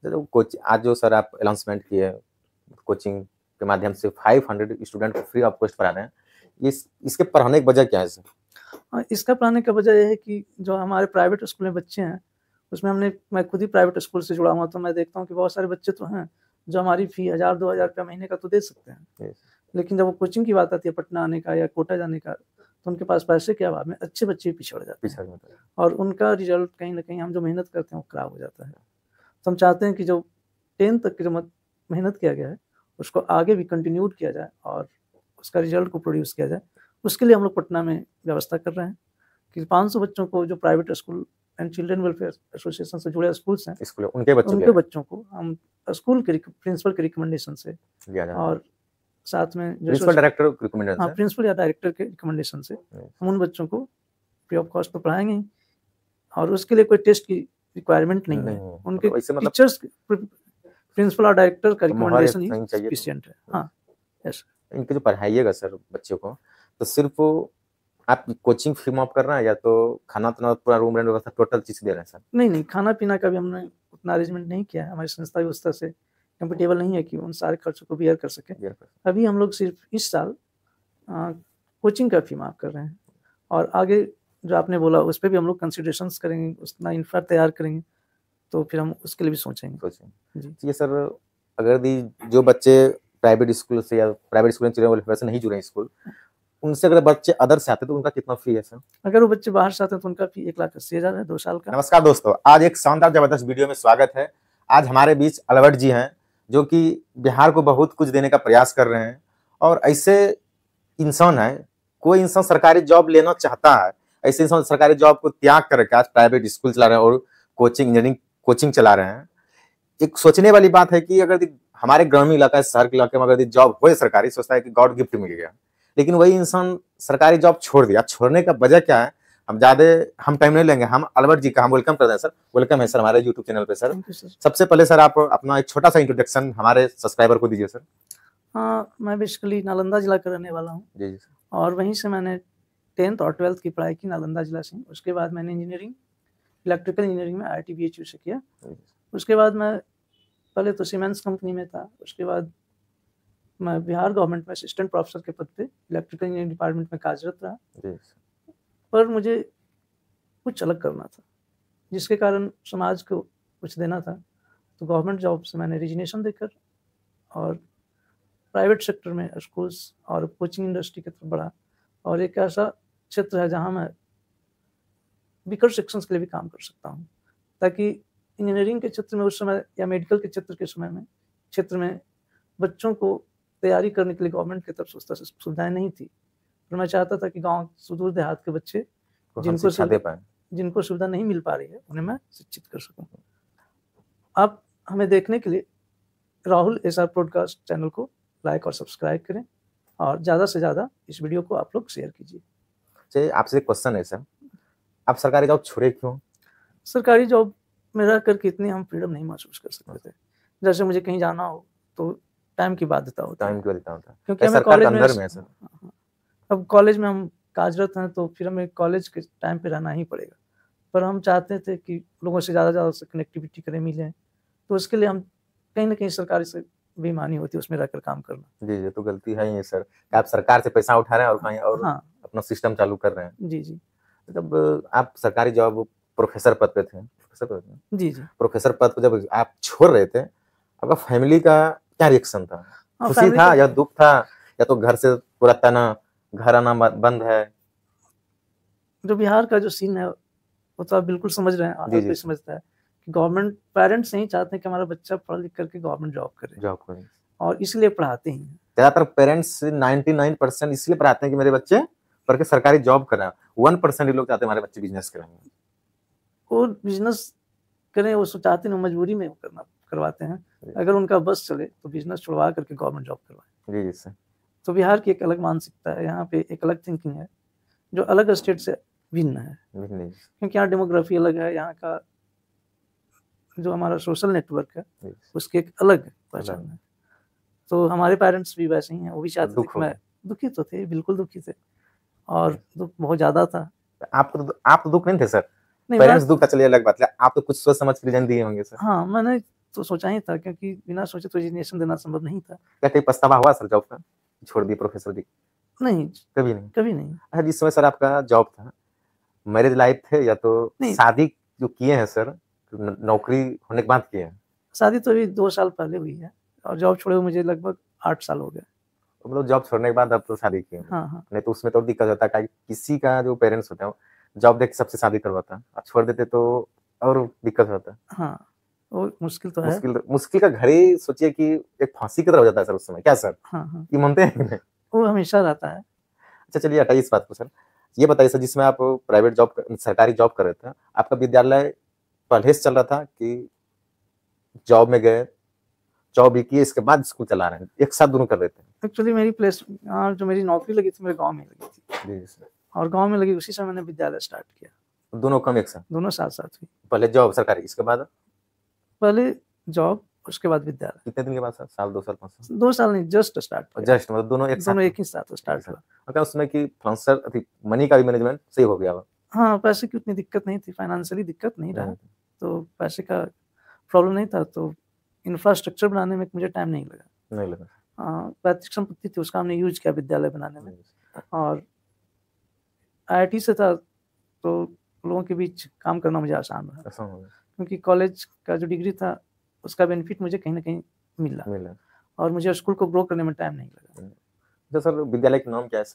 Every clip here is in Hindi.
तो कोच आज जो सर आप अनाउंसमेंट किए कोचिंग के माध्यम से 500 स्टूडेंट को फ्री ऑफ कॉस्ट पढ़ा रहे हैं, इसके पढ़ाने की वजह क्या है सर? इसका पढ़ाने का वजह यह है कि जो हमारे प्राइवेट स्कूल में बच्चे हैं उसमें मैं खुद ही प्राइवेट स्कूल से जुड़ा हुआ, तो मैं देखता हूँ कि बहुत सारे बच्चे तो हैं जो हमारी फी 1000-2000 रुपया महीने का तो दे सकते हैं, लेकिन जब वो कोचिंग की बात आती है पटना आने का या कोटा जाने का, तो उनके पास पैसे के अभाव में अच्छे बच्चे पिछड़ जाते हैं और उनका रिजल्ट कहीं ना कहीं हम जो मेहनत करते हैं वो खराब हो जाता है। तो हम चाहते हैं कि जो 10th तक की जो मेहनत किया गया है उसको आगे भी कंटिन्यूड किया जाए और उसका रिजल्ट को प्रोड्यूस किया जाए। उसके लिए हम लोग पटना में व्यवस्था कर रहे हैं कि 500 बच्चों को जो private school and children welfare association से जुड़े स्कूल्स हैं उनके बच्चों को हम स्कूल के प्रिंसिपल के रिकमेंडेशन से और साथ में प्रिंसिपल डायरेक्टर प्रिंसिपल या डायरेक्टर के रिकमेंडेशन से हम उन बच्चों को फ्री ऑफ कॉस्ट तो पढ़ाएंगे और उसके लिए कोई टेस्ट की रिक्वायरमेंट नहीं है। उनके टीचर्स प्रिंसिपल और डायरेक्टर का रिकमेंडेशन ही सफिशिएंट है। हाँ यस। इनके जो पढ़ाइएगा सर बच्चों को, तो सिर्फ आप कोचिंग फी माफ कर रहे हैं या तो खाना पीना पूरा रूम रेंट व्यवस्था टोटल चीज दे रहे हैं सर? नहीं, खाना पीना का भी हमने उतना अरेंजमेंट नहीं किया है, हमारी संस्था व्यवस्था से कंफर्टेबल नहीं है कि उन सारे खर्चों को बियर कर सके। अभी हम लोग सिर्फ इस साल कोचिंग का फी माफ कर रहे हैं और आगे जो आपने बोला उस पर भी हम लोग कंसिडरेशंस करेंगे, उतना इंफ्रा तैयार करेंगे तो फिर हम उसके लिए भी सोचेंगे जी। ये सर अगर जो बच्चे प्राइवेट स्कूल से या प्राइवेट स्कूल चिल्ड्रन वेलफेयर से नहीं जुड़े स्कूल, उनसे अगर बच्चे अदर से आते तो उनका कितना फी है सर? अगर वो बच्चे बाहर से आते हैं तो उनका फी 1,80,000 है 2 साल का। नमस्कार दोस्तों, आज एक शानदार जबरदस्त वीडियो में स्वागत है। आज हमारे बीच अलवर्ट जी हैं जो कि बिहार को बहुत कुछ देने का प्रयास कर रहे हैं और ऐसे इंसान है, कोई इंसान सरकारी जॉब लेना चाहता है, ऐसे इंसान सरकारी जॉब को त्याग करके आज प्राइवेट स्कूल चला रहे हैं और कोचिंग इंजीनियरिंग कोचिंग चला रहे हैं। एक सोचने वाली बात है कि अगर हमारे ग्रामीण इलाका शहर के इलाके में अगर जॉब हो सरकारी, सोचता है कि गॉड गिफ्ट मिल गया, लेकिन वही इंसान सरकारी जॉब छोड़ दिया। छोड़ने का वजह क्या है हम टाइम नहीं लेंगे, हम अलवर्ट जी का हम वेलकम करते हैं सर। वेलकम है सर हमारे यूट्यूब चैनल पे सर। सबसे पहले सर आप अपना एक छोटा सा इंट्रोडक्शन हमारे सब्सक्राइबर को दीजिए सर। हाँ, मैं बेसिकली नालंदा जिला का रहने वाला हूँ जी जी सर। और वहीं से मैंने 10th और 12th की पढ़ाई की नालंदा जिला से। उसके बाद मैंने इंजीनियरिंग इलेक्ट्रिकल इंजीनियरिंग में IIT-BHU से किया। उसके बाद मैं पहले तो सीमेंस कंपनी में था, उसके बाद मैं बिहार गवर्नमेंट में असिस्टेंट प्रोफेसर के पद पे इलेक्ट्रिकल इंजीनियरिंग डिपार्टमेंट में कार्यरत रहा। पर मुझे कुछ अलग करना था जिसके कारण समाज को कुछ देना था, तो गवर्नमेंट जॉब से मैंने रिजिग्नेशन देकर और प्राइवेट सेक्टर में स्कूल्स और कोचिंग इंडस्ट्री की तरफ बढ़ा। और एक ऐसा क्षेत्र है जहाँ मैं वीकर सेक्शंस के लिए भी काम कर सकता हूँ, ताकि इंजीनियरिंग के क्षेत्र में उस समय या मेडिकल के क्षेत्र में बच्चों को तैयारी करने के लिए गवर्नमेंट की तरफ से सुविधाएं नहीं थी। और मैं चाहता था कि गांव सुदूर देहात के बच्चे जिनको सुविधा नहीं मिल पा रही है उन्हें मैं शिक्षित कर सकूं। आप हमें देखने के लिए राहुल SR पॉडकास्ट चैनल को लाइक और सब्सक्राइब करें और ज़्यादा से ज़्यादा इस वीडियो को आप लोग शेयर कीजिए। चलिए आपसे एक क्वेश्चन है सर, आप सरकारी जॉब छोड़े क्यों? सरकारी जॉब में रह करके इतनी हम फ्रीडम नहीं महसूस कर सकते थे। जैसे मुझे कहीं जाना हो तो टाइम की बाध्यता होती है, क्योंकि हमें कॉलेज में अब कॉलेज में हम कार्यरत हैं तो फिर हमें कॉलेज के टाइम पे रहना ही पड़ेगा। पर हम चाहते थे कि लोगों से ज़्यादा से कनेक्टिविटी करें, मिलें, तो उसके लिए हम कहीं ना कहीं सरकारी से बेईमानी होती है उसमें रहकर काम करना। जी जी, तो गलती है ये सर, आप सरकार से पैसा उठा रहे हैं और कहीं और अपना सिस्टम चालू कर रहे हैं। जी जी। जब आप सरकारी जॉब प्रोफेसर पद पे थे, जी जी, प्रोफेसर पद को जब आप छोड़ रहे थे, आपका फैमिली का क्या रिएक्शन था? खुशी था या दुख था, या तो घर से पूरा तना घर आना बंद है? जो बिहार का जो सीन है वो तो आप बिल्कुल समझ रहे हैं, आदमी भी समझता है कि गवर्नमेंट पेरेंट्स नहीं चाहते हैं कि हमारा बच्चा पढ़ लिख करके गवर्नमेंट जॉब करे और इसलिए पढ़ाते हैं। ज्यादातर पेरेंट्स 99% इसलिए पढ़ाते हैं कि मेरे बच्चे पढ़ के सरकारी जॉब करें, 1% लोग चाहते हैं हमारे बच्चे बिजनेस करें। वो बिजनेस करें वो चाहते हैं, मजबूरी में करवाते हैं। अगर उनका बस चले तो बिजनेस छुड़वा करके गवर्नमेंट जॉब करवाएं। जी सर। तो बिहार की एक अलग मानसिकता है, यहाँ पे एक अलग थिंकिंग है जो अलग स्टेट से भिन्न है, क्योंकि यहाँ डेमोग्राफी अलग है, यहाँ का जो हमारा सोशल नेटवर्क है उसकी एक अलग पहचान है। तो हमारे पेरेंट्स भी वैसे ही हैं, वो भी चाहते थे कि मैं दुखी तो थे, बिल्कुल दुखी थे और दुख बहुत ज्यादा था। आप तो दुख नहीं थे सर? पेरेंट्स दुख का चलिए अलग बात है, आप तो कुछ सोच समझ के रिजन दिए होंगे सर। हाँ, मैंने तो सोचा ही था, क्योंकि बिना सोचे तो रेजिग्नेशन देना संभव नहीं था। क्या कहीं पछतावा हुआ सर जॉब का, छोड़ दिए प्रोफेसर जी? नहीं, कभी नहीं? कभी नहीं। अच्छा, जिस समय सर आपका जॉब था, मैरिज लाइफ थे या तो नहीं। शादी जो किए हैं सर, नौकरी होने के बाद किए हैं? शादी तो अभी 2 साल पहले हुई है, और जॉब छोड़े हुए मुझे लगभग 8 साल हो गए। तो मतलब जॉब छोड़ने के बाद अब तो शादी की है। हाँ, हाँ। नहीं तो उसमें तो दिक्कत होता है, किसी का जो पेरेंट्स होता है जॉब देख के सबसे शादी करवाता है, और छोड़ देते तो और दिक्कत होता है। हाँ, वो मुश्किल तो है। मुश्किल का घर ही सोचिए कि एक फांसी की तरह हो जाता है सर उस समय, क्या सर? हाँ, हाँ। ये मानते हैं कि नहीं? वो हमेशा रहता है। अच्छा चलिए हटाइए इस बात को सर, ये बताइए सर, जिसमें आप प्राइवेट जॉब सरकारी जॉब कर रहे थे, आपका विद्यालय पहले से चल रहा था कि जॉब में गए, जॉब भी किए, इसके बाद स्कूल चला रहे हैं, एक साथ दोनों कर रहे थे? एक्चुअली मेरी जो मेरी नौकरी लगी थी, मेरे गाँव में लगी थी। जी सर। और गाँव में लगी उसी समय मैंने विद्यालय स्टार्ट किया। दोनों कम एक साथ? दोनों साथ-साथ हुई। पहले जॉब सरकारी, इसके बाद? पहले जॉब, उसके बाद विद्यालय। कितने दिन के बाद सर? साल, 2 साल, 5 साल? 2 साल नहीं, जस्ट स्टार्ट किया। जस्ट मतलब दोनों एक साथ? दोनों एक ही साथ स्टार्ट हुआ। क्या उसमें कि फाइनेंशियल मनी का भी मैनेजमेंट सही हो गया? हाँ, पैसे की उतनी दिक्कत नहीं थी, फाइनेंशियली दिक्कत नहीं रहा, तो पैसे का प्रॉब्लम नहीं था, तो इंफ्रास्ट्रक्चर बनाने में मुझे टाइम नहीं लगा। नहीं लगा। पैतृक संपत्ति थी, उसका हमने यूज किया विद्यालय बनाने में। और आईआईटी से था, तो लोगों के बीच काम करना मुझे आसान रहा, क्योंकि कॉलेज का जो डिग्री था उसका बेनिफिट मुझे कहीं ना कहीं मिला, और मुझे स्कूल को ग्रो करने में टाइम नहीं लगा। तो सर विद्यालय का नाम क्या है?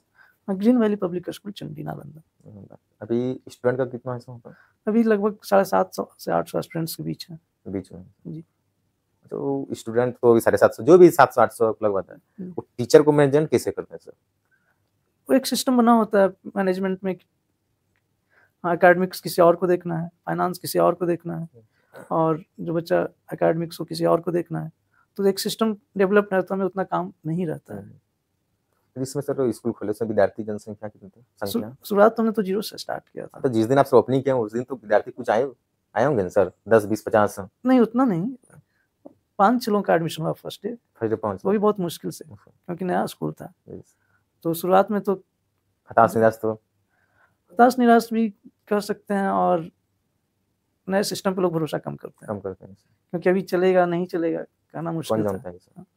Green valley public school, Chandi, Nalanda. अभी स्टूडेंट का कितना हिस्सा होता है? अभी लगभग 750 से 800 स्टूडेंट्स के बीच है। बीच में जी। तो स्टूडेंट तो 750, जो भी 700-800 लगभग है, वो टीचर को मैनेज कैसे करते हैं सर? वो एक सिस्टम बना होता है मैनेजमेंट में, एकेडमिक्स किसी और को देखना है, फाइनेंस किसी और को देखना है, और जो बच्चा एकेडमिक्स को किसी और को देखना है, तो एक सिस्टम डेवलप रहता है, उतना काम नहीं रहता है। इसमें सर स्कूल खोले से विद्यार्थी जनसंख्या कितनी थी? संख्या शुरुआत तो हमने तो 0 से स्टार्ट किया था। तो जिस दिन आप ओपनिंग किया उस दिन तो विद्यार्थी कुछ आए होंगे सर, 10, 20, 50? नहीं, उतना नहीं, 5-6 लोगों का एडमिशन हुआ फर्स्ट डे, वो भी बहुत मुश्किल से, क्योंकि नया स्कूल था। तो शुरुआत में तो हताश निराश भी कर सकते हैं, और नए सिस्टम पे लोग भरोसा कम करते हैं, क्योंकि अभी चलेगा नहीं चलेगा कहना मुश्किल है।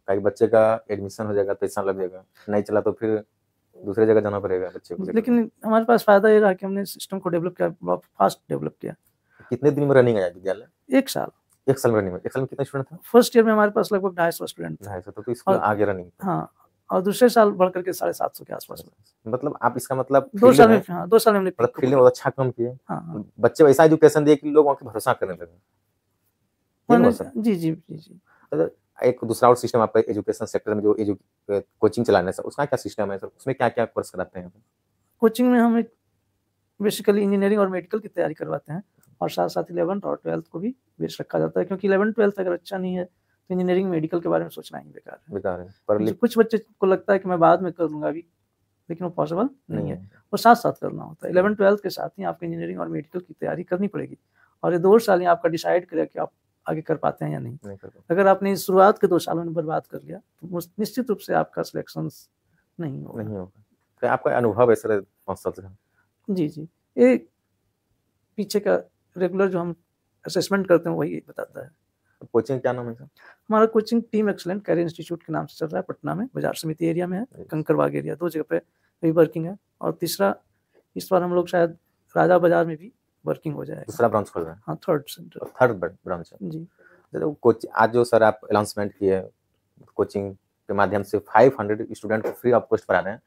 कई बच्चे का एडमिशन हो जाएगा, पैसा लग जाएगा, नहीं चला तो फिर दूसरे जगह जाना पड़ेगा बच्चे को। लेकिन हमारे पास फायदा ये रहा कि हमने सिस्टम को डेवलप किया, बहुत फास्ट डेवलप किया। कितने दिन में रनिंग आया विद्यालय? 1 साल। 1 साल रनिंग में? 1 साल में कितने स्टूडेंट था? फर्स्ट ईयर में हमारे पास लगभग 250 स्टूडेंट थे। 250, तो स्कूल आगे रनिंग। हाँ, और दूसरे साल बढ़ करके 750 के आसपास। मतलब आप इसका मतलब 2 साल में, हाँ 2 साल में मतलब फील्ड में बहुत अच्छा काम किए। हाँ, बच्चे वैसा एजुकेशन दिए कि लोग वहाँ पे भरोसा करने लगे। जी जी जी जी। एक दूसरा और सिस्टम आपका एजुकेशन सेक्टर में जो कोचिंग चलाने से, उसका क्या सिस्टम है सर? उसमें क्या क्या कोर्स कराते हैं? कोचिंग में हम बेसिकली इंजीनियरिंग और मेडिकल की तैयारी करवाते हैं, और साथ साथ 11th और 12th को भी बेस रखा जाता है, क्योंकि 11th 12th अगर अच्छा नहीं है तो इंजीनियरिंग मेडिकल के बारे में सोचना ही बेकार है। पर कुछ बच्चे को लगता है कि मैं बाद में कर लूंगा अभी, लेकिन वो पॉसिबल नहीं है, वो साथ साथ करना होता है। 11th 12th के साथ ही आपको इंजीनियरिंग और मेडिकल की तैयारी करनी पड़ेगी, और ये 2 साल ही आपका डिसाइड करेगा कि आप आगे कर पाते हैं या नहीं। अगर आपने शुरुआत के 2 सालों में बर्बाद कर लिया तो निश्चित रूप से आपका सिलेक्शन नहीं होगा। आपका अनुभव है सर 5 साल से? जी जी, ये पीछे का रेगुलर जो हम असेसमेंट करते हैं वही बताता है। कोचिंग क्या नाम है सर? हमारा coaching team excellent career institute के नाम से चल रहा है, पटना में बाजार समिति एरिया में है, कंकरबाग एरिया, 2 जगह पे अभी वर्किंग है, और तीसरा इस बार हम लोग शायद राजा बाजार में भी वर्किंग हो जाएगा। दूसरा ब्रांच खोल रहे हैं? हाँ, थर्ड सेंटर, थर्ड ब्रांच है जी। कोचिंग आज जो सर आप अनाउंसमेंट किए कोचिंग के माध्यम से 500 स्टूडेंट को फ्री ऑफ कॉस्ट पढ़ा रहे हैं,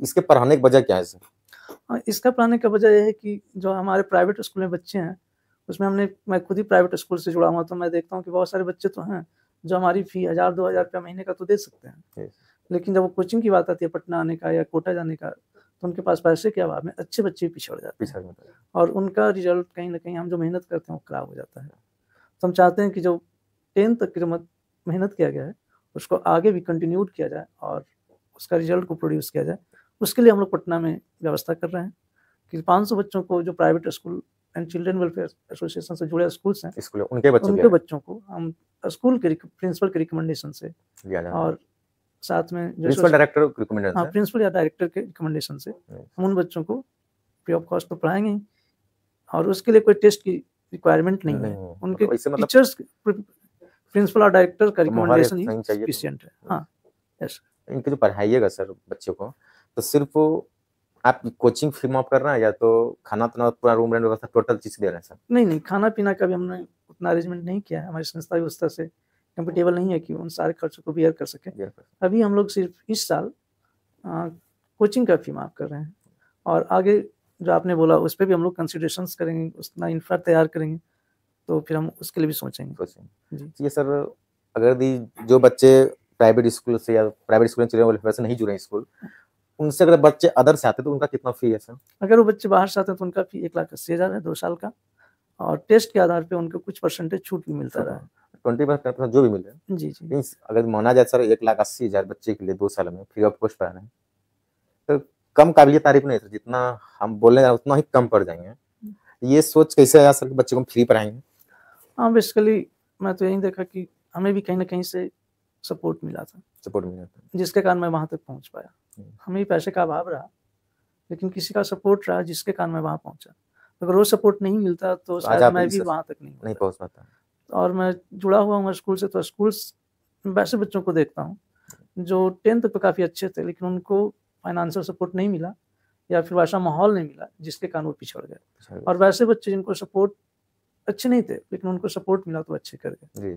इसके पढ़ाने की वजह क्या है सर? इसका पढ़ाने का वजह यह है कि जो हमारे प्राइवेट स्कूल में बच्चे हैं उसमें मैं खुद ही प्राइवेट स्कूल से जुड़ा हुआ, तो मैं देखता हूँ कि बहुत सारे बच्चे तो हैं जो हमारी फी 1000-2000 रुपया महीने का तो दे सकते हैं, लेकिन जब वो कोचिंग की बात आती है पटना आने का या कोटा जाने का, तो उनके पास पैसे के अभाव में अच्छे बच्चे पिछड़ जाते हैं, और उनका रिजल्ट कहीं ना कहीं हम जो मेहनत करते हैं वो खराब हो जाता है। तो हम चाहते हैं कि जो 10th तक की जो मेहनत किया गया है उसको आगे भी कंटिन्यूड किया जाए और उसका रिजल्ट को प्रोड्यूस किया जाए। उसके लिए हम लोग पटना में व्यवस्था कर रहे हैं कि 500 बच्चों को जो private school and children welfare association से जुड़े स्कूल्स हैं, उनके बच्चों को हम स्कूल के प्रिंसिपल के रिकमेंडेशन से, और साथ में प्रिंसिपल डायरेक्टर रिकमेंडेशन, हाँ प्रिंसिपल या डायरेक्टर के रिकमेंडेशन से हम उन बच्चों को फ्री ऑफ कॉस्ट तो पढ़ाएंगे ही, और उसके लिए कोई टेस्ट की रिक्वायरमेंट नहीं है। उनके टीचर्स प्रिंसिपल और डायरेक्टर का मोहर रिकमेंडेशन ही सही चाहिए तो। सफिशिएंट है। हाँ, यस। इनके जो पढ़ाइएगा सर बच्चों को, तो सिर्फ आप कोचिंग फी माफ कर रहे हैं या तो खाना पीना पूरा रूम रेंट व्यवस्था टोटल चीज दे रहे हैं सर? नहीं, खाना पीना का भी हमने उतना अरेंजमेंट नहीं किया है, हमारी संस्था भी उस तरह से कंफर्टेबल नहीं है कि उन सारे खर्चों को बियर कर सके। अभी हम लोग सिर्फ इस साल कोचिंग का फी माफ कर रहे हैं, और आगे जो आपने बोला उस पर भी हम लोग कंसिडरेशंस करेंगे, उतना इंफ्रा तैयार करेंगे, तो फिर हम उसके लिए भी सोचेंगे। जी सर, अगर जो बच्चे प्राइवेट स्कूल से या प्राइवेट स्कूल से नहीं जुड़े स्कूल, उनसे अगर बच्चे अदर से आते तो उनका कितना फी है सर? अगर वो बच्चे बाहर से आते हैं तो उनका फी 1,80,000 है 2 साल का, और टेस्ट के आधार पे उनको कुछ परसेंटेज छूट भी मिलता रहा है। 20% जो भी मिले। जी। अगर माना जाए सर 1,80,000 बच्चे के लिए 2 साल में फ्री ऑफ कॉस्ट पढ़ा रहे हैं, तो कम काबिलिय तारीफ नहीं सर, जितना हम बोल रहे हैं उतना ही कम पड़ जाएंगे। ये सोच कैसे आया सर कि बच्चे को फ्री पढ़ाएंगे? हाँ, बेसिकली मैं तो यही देखा कि हमें भी कहीं ना कहीं से सपोर्ट मिला था, जिसके कारण मैं वहाँ तक पहुँच पाया। हमें पैसे का अभाव रहा, लेकिन किसी का सपोर्ट रहा जिसके कारण मैं वहाँ पहुँचा। अगर वो सपोर्ट नहीं मिलता तो शायद मैं भी वहाँ तक नहीं पहुँच पाता। और मैं जुड़ा हुआ हूँ स्कूल से, तो स्कूल वैसे बच्चों को देखता हूँ जो 10th तक तो काफ़ी अच्छे थे, लेकिन उनको फाइनेंशियल सपोर्ट नहीं मिला या फिर वैसा माहौल नहीं मिला जिसके कारण वो पिछड़ गए। और वैसे बच्चे जिनको सपोर्ट अच्छे नहीं थे लेकिन उनको सपोर्ट मिला तो अच्छे कर गए।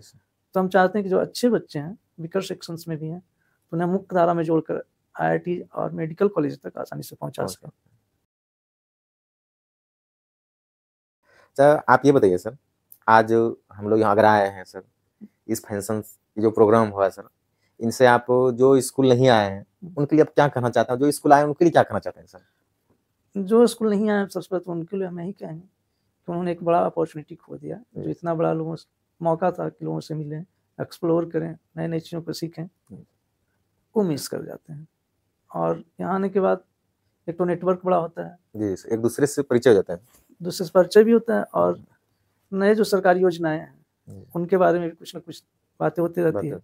तो हम चाहते हैं कि जो अच्छे बच्चे हैं विकर सेक्शंस में भी हैं, तो उन्हें मुख्य धारा में जोड़कर IIT और मेडिकल कॉलेज तक आसानी से पहुंचा सकें। सर आप ये बताइए सर, आज हम लोग यहाँ अगर आए हैं सर, इस फंक्शन जो प्रोग्राम हुआ सर, इनसे आप जो स्कूल नहीं आए हैं उनके लिए आप क्या कहना चाहते हैं? जो स्कूल आए उनके लिए क्या कहना चाहते हैं सर? जो स्कूल नहीं आए सबसे पहले तो उनके लिए हम यही कहेंगे कि उन्होंने एक बड़ा अपॉर्चुनिटी खो दिया, जो इतना बड़ा लोगों से मौका था कि लोगों से मिलें, एक्सप्लोर करें, नए नई चीज़ों को सीखें, वो मिस कर जाते हैं। और यहाँ आने के बाद एक तो नेटवर्क बड़ा होता है, जी, एक दूसरे से परिचय हो जाता है, दूसरे से परिचय भी होता है, और नए जो सरकारी योजनाएं हैं उनके बारे में भी कुछ ना कुछ बातें होती रहती है,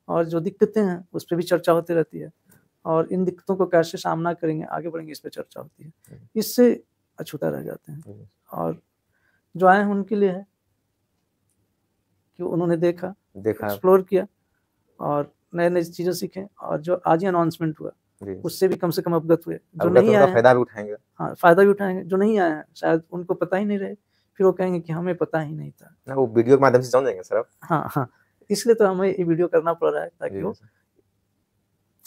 और जो दिक्कतें हैं उस पर भी चर्चा होती रहती है, और इन दिक्कतों को कैसे सामना करेंगे, आगे बढ़ेंगे, इस पर चर्चा होती है। इससे अछूता रह जाते हैं। और जो आए हैं उनके लिए है कि उन्होंने देखा एक्सप्लोर किया और नए नई चीज़ें सीखें, और जो आज ही अनाउंसमेंट हुआ उससे भी कम से कम अवगत हुए। जो नहीं आए फायदा भी उठाएंगे। हाँ, फायदा भी उठाएंगे। जो नहीं आए हैं शायद उनको पता ही नहीं रहे, फिर वो कहेंगे कि हमें पता ही नहीं था। ना, वो वीडियो के माध्यम से जान जाएंगे सर आप। हाँ, इसलिए तो हमें ये वीडियो करना पड़ रहा है ताकि वो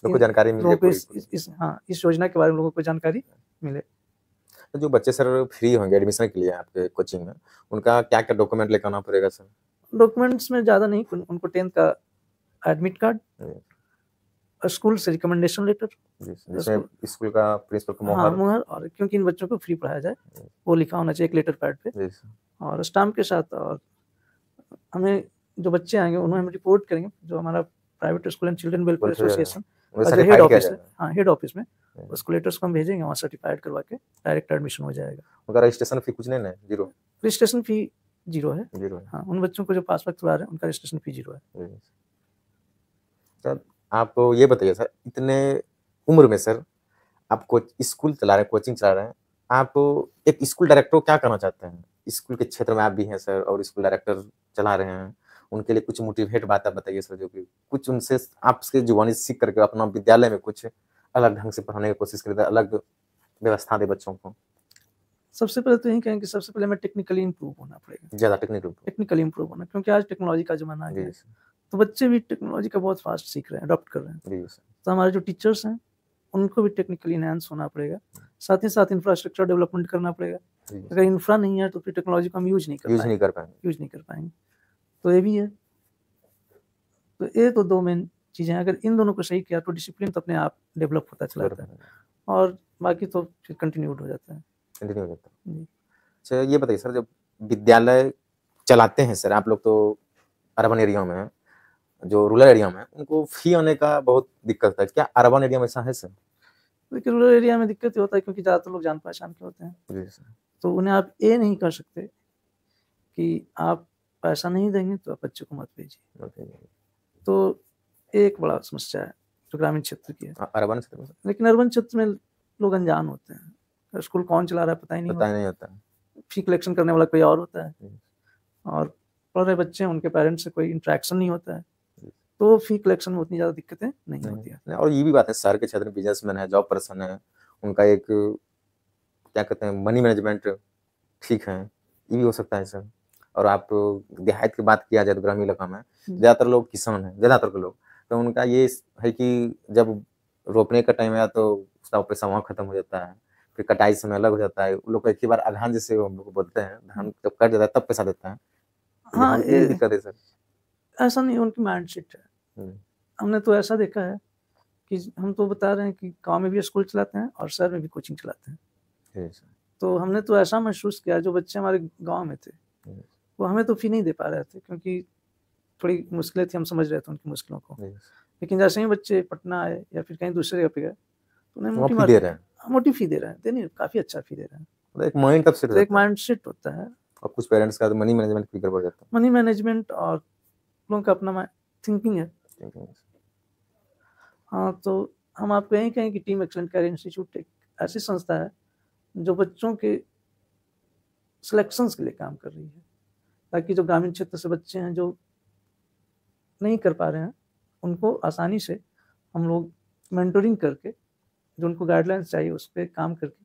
लोगों को जानकारी मिले, इस योजना के बारे में लोगों को जानकारी मिले। तो जो बच्चे सर फ्री होंगे एडमिशन के लिए आपके कोचिंग में, उनका क्या क्या डॉक्यूमेंट लेकर आना पड़ेगा सर? डॉक्यूमेंट्स में ज़्यादा नहीं, उनको 10th का एडमिट कार्ड, स्कूल से रिकमेंडेशन लेटर, स्कूल का प्रिंसिपल का मोहर, और क्योंकि इन बच्चों को फ्री पढ़ाया जाए वो लिखा होना चाहिए एक लेटर पैड पे और स्टाम्प के साथ। और हमें जो बच्चे आएंगे उन्हें हम रिपोर्ट करेंगे, जो हमारा private school and children welfare association head office है, हाँ हेड ऑफिस में उसको लेटर्स को हम भेजेंगे, वहाँ सर्टिफाइड करवा के डायरेक्ट एडमिशन हो जाएगा। उनका रजिस्ट्रेशन फी कुछ नहीं है? जीरो रजिस्ट्रेशन फी जीरो है। हाँ, उन बच्चों को जो पास वक्त रहे हैं उनका रजिस्ट्रेशन फी जीरो है। सर आप ये बताइए सर, इतने उम्र में सर आप स्कूल चला रहे हैं, कोचिंग चला रहे हैं, आप एक स्कूल डायरेक्टर को क्या करना चाहते हैं? स्कूल के क्षेत्र में आप भी हैं सर और स्कूल डायरेक्टर चला रहे हैं, उनके लिए कुछ मोटिवेट बात आप बताइए सर, जो कि कुछ उनसे आपके जुबानी सीख करके अपना विद्यालय में कुछ अलग ढंग से पढ़ाने की कोशिश करें, अलग व्यवस्था दे बच्चों को। सबसे पहले तो यही कहें कि सबसे पहले हमें टेक्निकली इम्प्रूव होना पड़ेगा, ज़्यादा टेक्निकली इम्प्रूव होना, क्योंकि आज टेक्नोलॉजी का जमाना है, तो बच्चे भी टेक्नोलॉजी का बहुत फास्ट सीख रहे हैं, अडॉप्ट कर रहे हैं। तो हमारे जो टीचर्स हैं उनको भी टेक्निकली इनहैंस होना पड़ेगा, साथ ही साथ इंफ्रास्ट्रक्चर डेवलपमेंट करना पड़ेगा। अगर इंफ्रा नहीं है तो फिर टेक्नोलॉजी को हम यूज नहीं कर पाएंगे। तो ये भी है। तो ये तो दो मेन चीज़ें हैं, अगर इन दोनों को सही किया तो डिसिप्लिन तो अपने आप डेवलप होता चला जाता है और बाकी तो फिर कंटिन्यूड हो जाता है। अच्छा ये बताइए सर, जब विद्यालय चलाते हैं सर आप लोग, तो अर्बन एरिया में है, जो रूरल एरिया में उनको फी आने का बहुत दिक्कत है, क्या अर्बन एरिया में ऐसा है सर? देखिए रूरल एरिया में दिक्कत होता है क्योंकि ज़्यादातर लोग जान पहचान के होते हैं, तो उन्हें आप ये नहीं कर सकते कि आप पैसा नहीं देंगे तो आप बच्चे को मत भेजिए। तो एक बड़ा समस्या है जो ग्रामीण क्षेत्र की है। अर्बन क्षेत्र में, लेकिन अर्बन क्षेत्र में लोग अनजान होते हैं, स्कूल कौन चला रहा है पता ही नहीं होता। नहीं होता। फी कलेक्शन करने वाला कोई और होता है और पढ़ रहे बच्चे हैं, उनके पेरेंट्स से कोई इंटरेक्शन नहीं होता है, तो फी कलेक्शन में उतनी ज़्यादा दिक्कतें नहीं होती है। और ये भी बात है, शहर के क्षेत्र में बिजनेसमैन है, जॉब पर्सन है, उनका एक क्या कहते हैं मनी मैनेजमेंट ठीक है, ये भी हो सकता है सर। और आप देहात की बात किया जाए तो ग्रामीण इलाका में ज़्यादातर लोग किसान हैं, ज़्यादातर के लोग, तो उनका ये है कि जब रोपने का टाइम आया तो उसका पैसा वहाँ खत्म हो जाता है, फिर कटाई समय अलग हो जाता है। उन लोग को एक ही बार अगहन जैसे हम लोग बोलते हैं, धान जब कट जाता है तब पैसा देता है। हाँ, ये भी दिक्कत है सर। ऐसा नहीं, उनकी माइंडसेट है। हमने तो ऐसा देखा है कि हम तो बता रहे हैं कि गाँव में भी स्कूल चलाते हैं और शहर में भी कोचिंग चलाते हैं। तो हमने तो ऐसा महसूस किया, जो बच्चे हमारे गाँव में थे वो हमें तो फी नहीं दे पा रहे थे, क्योंकि थोड़ी मुश्किलें थी, हम समझ रहे थे उनकी मुश्किलों को। लेकिन जैसे ही बच्चे पटना आए या फिर कहीं दूसरे जगह पे गए तो उन्हें मोटी फी दे रहे हैं, देने काफ़ी अच्छा फी दे रहे हैं। एक माइंड तब से एक माइंडसेट होता है। और कुछ पेरेंट्स का मनी मैनेजमेंट भी गड़बड़ जाता है। मनी मैनेजमेंट और लोगों का अपना थिंकिंग है। हाँ, तो हम आपको यही कहें कि टीम एक्सीलेंट कैरियर इंस्टीट्यूट एक ऐसी संस्था है जो बच्चों के सिलेक्शंस के लिए काम कर रही है, ताकि जो ग्रामीण क्षेत्र से बच्चे हैं जो नहीं कर पा रहे हैं, उनको आसानी से हम लोग मेंटोरिंग करके, जो उनको गाइडलाइंस चाहिए उस पर काम करके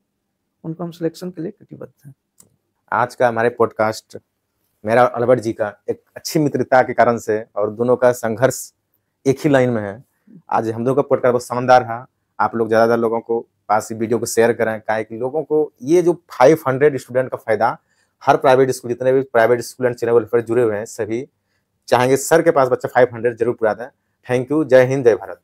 उनको हम सिलेक्शन के लिए कटिबद्ध हैं। आज का हमारे पॉडकास्ट मेरा अलबर्ट जी का एक अच्छी मित्रता के कारण से और दोनों का संघर्ष एक ही लाइन में है। आज हम लोग का पॉडकास्ट बहुत शानदार रहा। आप लोग ज़्यादातर लोगों को पास वीडियो को शेयर करें, काहे कि लोगों को ये जो 500 स्टूडेंट का फायदा, हर प्राइवेट स्कूल, जितने भी प्राइवेट स्कूल एंड चैनल पर जुड़े हुए हैं, सभी चाहेंगे सर के पास बच्चा 500 जरूर पूरा दें। Thank you. जय हिंद, जय भारत।